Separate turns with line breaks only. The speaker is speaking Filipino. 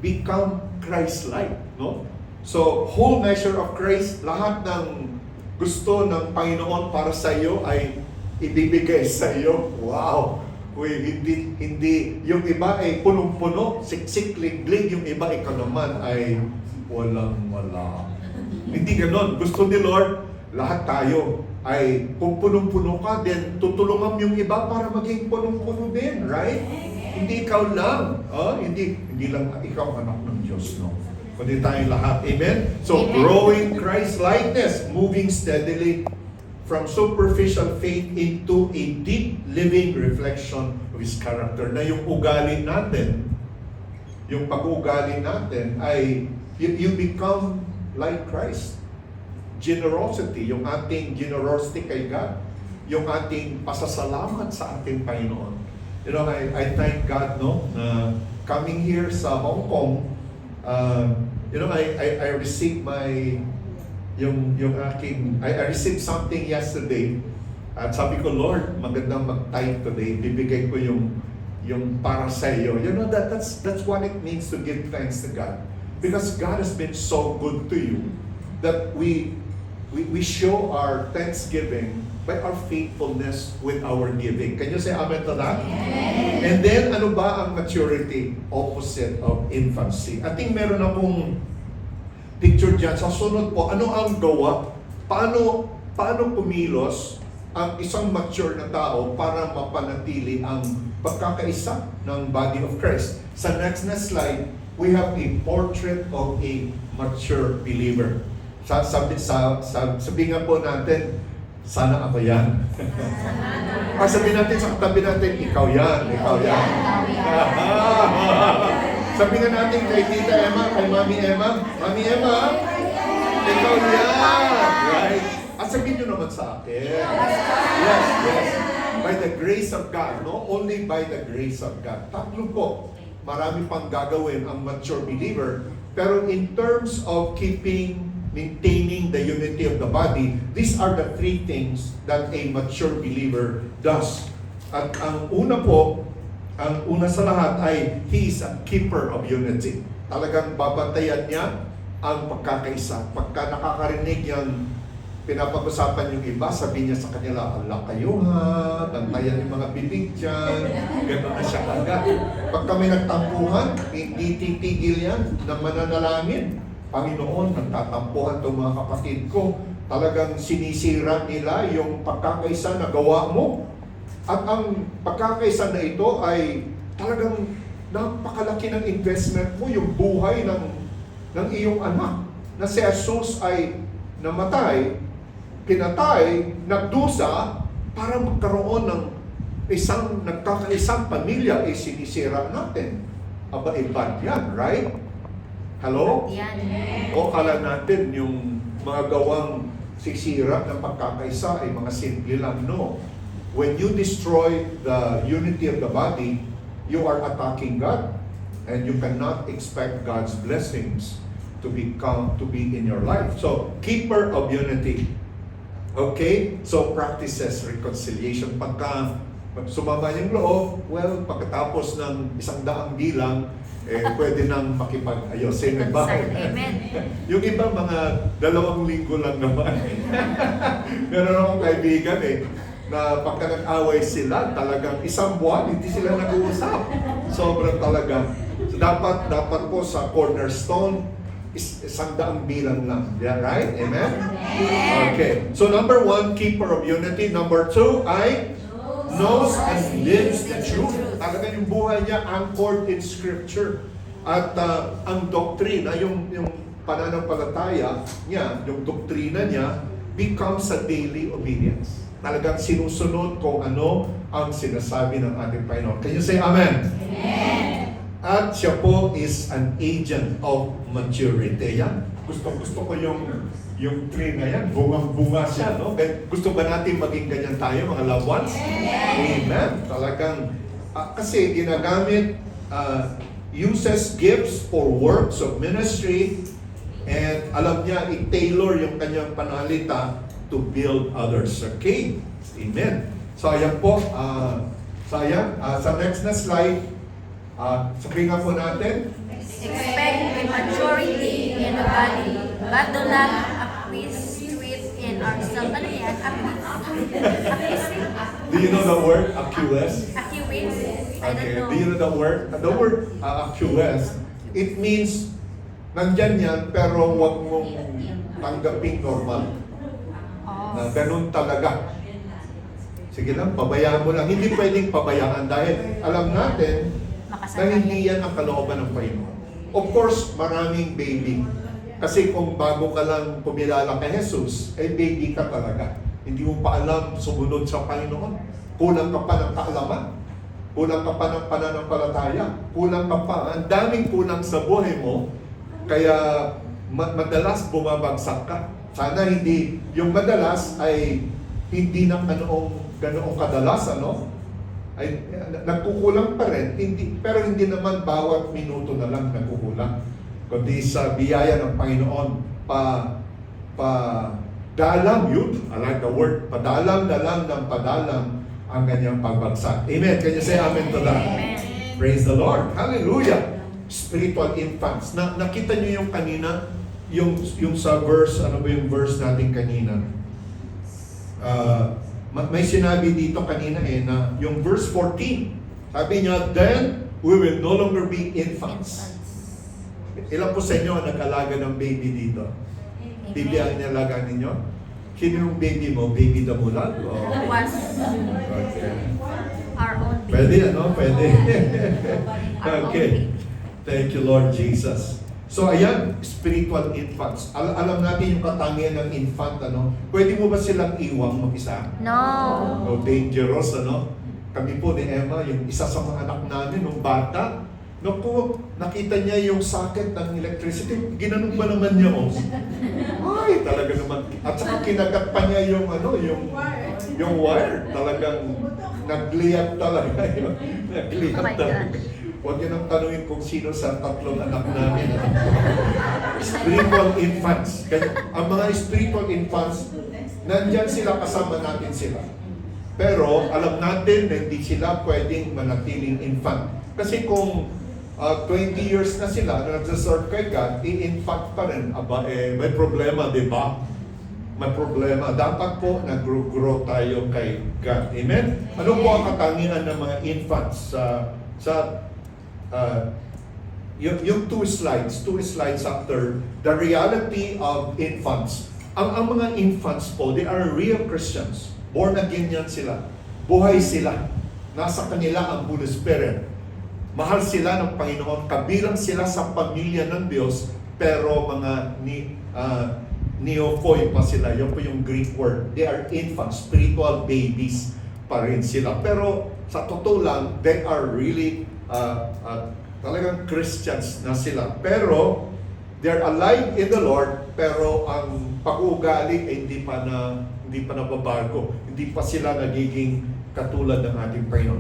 become Christ-like, no? So, whole measure of Christ, lahat ng gusto ng Panginoon para sa iyo ay ibibigay sa iyo. Wow! Uy, hindi, yung iba ay punong-puno, siksik, liglig, yung iba ikaw naman ay walang-wala. Hindi ganon. Gusto ni Lord, lahat tayo ay kung punong-puno ka, then tutulungan yung iba para maging punong-puno din, right? Hindi ikaw lang, hindi lang ikaw anak ng Diyos, no? Kundi tayong lahat. Amen? So,
Amen.
growing Christ-likeness, moving steadily from superficial faith into a deep living reflection of His character. Na yung ugali natin, yung pag-ugali natin ay you become like Christ. Generosity, yung ating generosity kay God, yung ating pasasalamat sa ating Panginoon. You know, I thank God, no, na coming here sa Hong Kong, you know, I received I received something yesterday at sabi ko, Lord, magandang mag-tithe today, bibigay ko yung para sa iyo. You know, that's what it means to give thanks to God. Because God has been so good to you that we show our thanksgiving by our faithfulness with our giving. Can you say amen to that?
Yes.
And then, ano ba ang maturity? Opposite of infancy. I think meron akong picture dyan. Sa sunod po, ano ang gawa? Paano kumilos ang isang mature na tao para mapanatili ang pagkakaisa ng body of Christ? Sa next na slide, we have a portrait of a mature believer. Sabihin po natin, sana ako yan. Sabihin natin sa katabi natin, ikaw yan, ikaw yan. Sabihin natin kay Tita Emma, kay Mami Emma, Mami Emma, ikaw yan. Right? At sabihin nyo naman sa akin. Yes. By the grace of God, no? Only by the grace of God. Tatlo po, marami pang gagawin ang mature believer. Pero in terms of maintaining the unity of the body, these are the three things that a mature believer does. At ang una sa lahat ay he is a keeper of unity. Talagang babantayan niya ang pagkakaisa. Pagka nakakarinig yung pinapag-usapan yung iba, sabi niya sa kanila, ala kayo ha, bantayan yung mga bibig dyan, gano'n na siya agad. Pagka may nagtampuhan, hindi titigil yan na mananalangin. Panginoon, nagtatampuhan itong mga kapatid ko. Talagang sinisira nila yung pagkakaisa na gawa mo. At ang pagkakaisa na ito ay talagang napakalaki ng investment mo, yung buhay ng iyong anak. Na si Jesus ay namatay, pinatay, nagdusa, para magkaroon ng nagkakaisang pamilya, sinisira natin. Aba, bad yan, right? Hello? O kala natin yung mga gawang sisira ng pagkakaisa ay mga simple lang. No. When you destroy the unity of the body, you are attacking God. And you cannot expect God's blessings to be in your life. So, keeper of unity. Okay? So, practices reconciliation. Pagka sumama yung loob, well, pagkatapos ng 100 bilang, pwede nang makipag-ayos. Ba?
Amen.
Yung iba mga 2 linggo lang naman. Meron akong kaibigan na pagka nag-away sila, talagang 1 buwan, hindi sila nag-uusap. Sobrang talaga. So dapat po sa cornerstone, 100 bilang lang. Yeah, right? Amen? Okay. So number 1, keeper of unity. Number 2 ay knows and lives the truth. Talaga yung buhay niya anchored in Scripture. At ang doktrina, yung pananampalataya niya, yung doktrina niya, becomes a daily obedience. Talagang sinusunod kung ano ang sinasabi ng ating Panginoon. Can you say Amen?
Amen.
At siya po is an agent of maturity. Yan. Gusto ko yung tree na yan, bungang-bunga siya, no? Gusto ba natin maging ganyan tayo, mga loved ones? Amen. Talagang, kasi ginagamit, uses gifts for works of ministry, and alam niya, i-tailor yung kanyang panalita to build others. Okay? Amen. So, ayan po, sa next na slide, sabihin nga po natin,
Expect but do not acquiesce in ourselves. Ano yan? Acquiesce?
Do you know the word acquiesce?
Acquiesce? I don't
Okay.
know.
Do you know the word? The word acquiesce, it means nandyan yan pero wag mong tanggaping normal.
Oh.
Na ganun talaga. Sige lang, pabayaan mo lang. Hindi pwedeng pabayaan dahil alam natin na hindi yan ang kalooban ng Panginoon. Of course, maraming baby. Kasi kung bago ka lang kumilala kay Jesus, eh baby ka talaga. Hindi mo pa alam sumunod sa Panginoon. Kulang ka pa ng kaalaman. Kulang ka pa ng pananampalataya. Kulang ka pa. Ang daming kulang sa buhay mo. Kaya madalas bumabagsak ka. Sana hindi, yung madalas ay hindi na ganoong kadalas, ay nagkukulang pa rin, pero hindi naman bawat minuto na lang nagkukulang. Kundi sa biyaya ng Panginoon, padalang yun, I like the word, padalang na lang ng padalang ang kanyang pagbagsak. Amen. Can you say amen to that?
Amen.
Praise the Lord. Hallelujah. Spiritual infants. Nakita niyo yung kanina, yung sa verse, ano ba yung verse natin kanina? May sinabi dito kanina na yung verse 14, sabi niya, then we will no longer be infants. Ilan po sa inyo ang nag-alaga ng baby dito? Baby ang inalaga ninyo? Sino yung baby mo? Baby Damulag?
Was
Okay.
our own baby.
Pwede, Pwede.
Our own
Okay.
baby.
Thank you, Lord Jesus. So ayan, spiritual infants. Alam natin yung katangian ng infant, Pwede mo ba silang iwang mag-isa?
No.
No, dangerous, Kami po ni Emma, yung isa sa mga anak namin, nung bata, naku, nakita niya yung socket ng electricity, ginanon ba naman niya, Ay, talaga naman. At saka kinagat pa niya yung wire. Talagang nagliyab talaga yun. Nagliyab
Oh my
talaga.
gosh.
Huwag niyo nang tanungin kung sino sa tatlong anak namin. Spiritual infants. Ang mga spiritual infants, nandyan sila, kasama natin sila. Pero alam natin na hindi sila pwedeng manatiling infant. Kasi kung 20 years na sila na nagsaserve kay God, i-infant pa rin. Aba, may problema, di ba? May problema. Dapat po nag-grow tayo kay God. Amen? Ano po ang katangian ng mga infants yung two slides after the reality of infants. Ang mga infants po, they are real Christians. Born again yan sila. Buhay sila. Nasa kanila ang Holy Spirit. Mahal sila ng Panginoon. Kabilang sila sa pamilya ng Diyos. Pero mga neophoy pa sila. Yun po yung Greek word. They are infants, spiritual babies pa rin sila. Pero sa totoo lang, they are really talagang Christians na sila. Pero they're alive in the Lord, pero ang pag-uugali ay hindi pa nababago. Hindi pa sila nagiging katulad ng ating Panginoon.